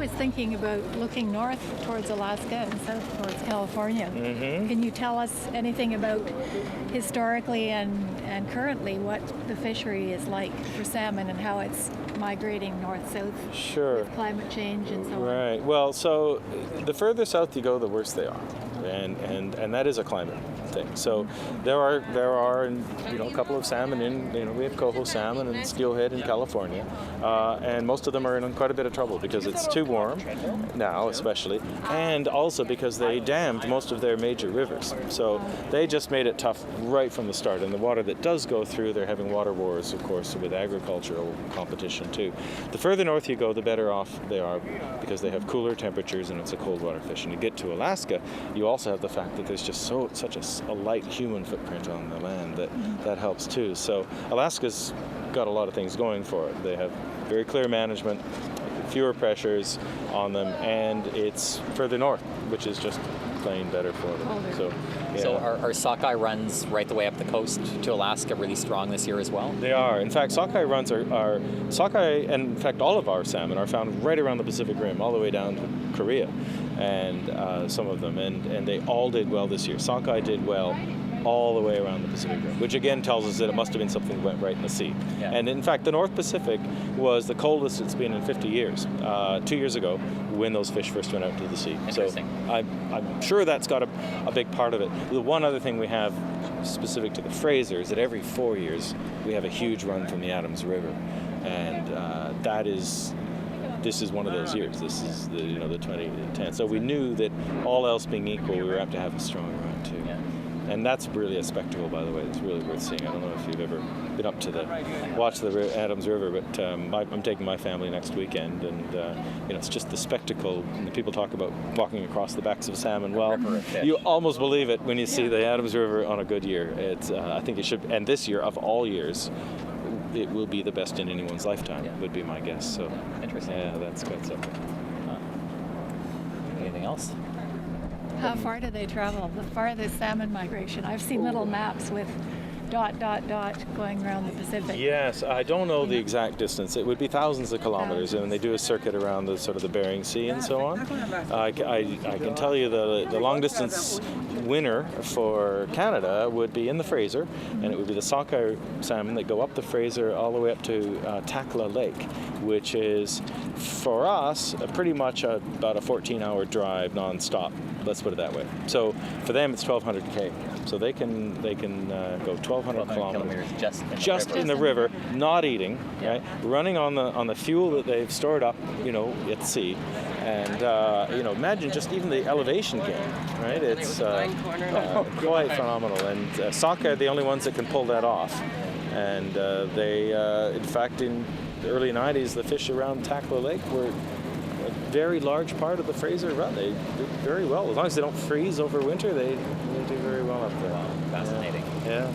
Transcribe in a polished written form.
was thinking about looking north towards Alaska and south towards California. Mm-hmm. Can you tell us anything about historically and currently what the fishery is like for salmon and how it's migrating north-south Sure. with climate change and so on? Right. Well, so the further south you go, the worse they are, and that is a climate thing. So there are a couple of salmon in we have coho salmon and steelhead in California, and most of them are in quite a bit of trouble because it's too warm now, especially, and also because they dammed most of their major rivers. So they just made it tough right from the start. And the water that does go through, they're having water wars, of course, with agricultural competition too. The further north you go, the better off they are because they have cooler temperatures and it's a cold water fish. And you get to Alaska, you also have the fact that there's just such a light human footprint on the land that helps too. So Alaska's got a lot of things going for it. They have very clear management, fewer pressures on them, and it's further north, which is just plain better for them. So, yeah. So are sockeye runs right the way up the coast to Alaska really strong this year as well? They are. In fact, sockeye runs are sockeye, and in fact all of our salmon are found right around the Pacific Rim, all the way down to Korea, and some of them, and they all did well this year. Sockeye did well all the way around the Pacific Rim, which again tells us that it must have been something that went right in the sea. Yeah. And in fact, the North Pacific was the coldest it's been in 50 years, 2 years ago, when those fish first went out to the sea. So I'm sure that's got a big part of it. The one other thing we have specific to the Fraser is that every 4 years we have a huge run from the Adams River, and this is one of those years. This is the 2010. So we knew that all else being equal, we were apt to have a strong run too. Yeah. And that's really a spectacle, by the way. It's really worth seeing. I don't know if you've ever been up to watch the Adams River, but I'm taking my family next weekend, and it's just the spectacle. And the people talk about walking across the backs of salmon. Well, you almost believe it when you see the Adams River on a good year. It's I think it should, and this year of all years, it will be the best in anyone's lifetime. Would be my guess. So interesting. Yeah, that's quite something. Anything else? How far do they travel? The farthest salmon migration. I've seen little maps with ... going around the Pacific. Yes, I don't know the exact distance. It would be thousands of kilometers, and they do a circuit around the sort of the Bering Sea and so on. I can tell you the long distance winner for Canada would be in the Fraser, and it would be the sockeye salmon that go up the Fraser all the way up to Takla Lake, which is for us pretty much about a 14-hour drive nonstop. Let's put it that way. So for them, it's 1,200 k. So they can go 1,200 kilometers just in the river, not eating, right? Running on the fuel that they've stored up, at sea, and imagine just even the elevation gain, right? It's quite phenomenal. And sockeye are the only ones that can pull that off. And they, in fact, in the early 90s, the fish around Takla Lake were a very large part of the Fraser run. They did very well. As long as they don't freeze over winter, they do very well up there. Wow, fascinating. Yeah.